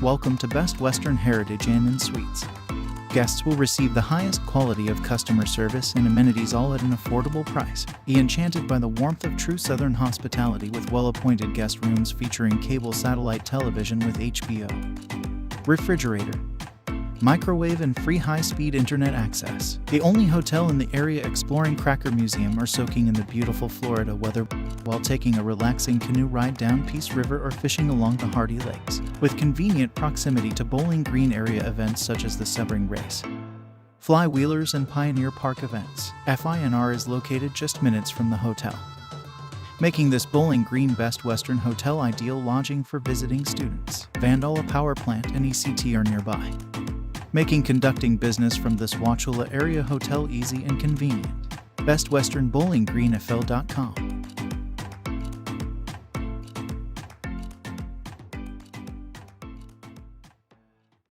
Welcome to Best Western Heritage Inn and Suites. Guests will receive the highest quality of customer service and amenities, all at an affordable price. Be enchanted by the warmth of true Southern hospitality with well-appointed guest rooms featuring cable satellite television with HBO, refrigerator, microwave, and free high-speed internet access. The only hotel in the area exploring Cracker Museum or soaking in the beautiful Florida weather while taking a relaxing canoe ride down Peace River or fishing along the Hardy Lakes. With convenient proximity to Bowling Green area events such as the Sebring Race, Flywheelers, and Pioneer Park events, FINR is located just minutes from the hotel, making this Bowling Green Best Western Hotel ideal lodging for visiting students. Vandola Power Plant and ECT are nearby, making conducting business from this Wauchula area hotel easy and convenient. bestwesternbowlinggreenfl.com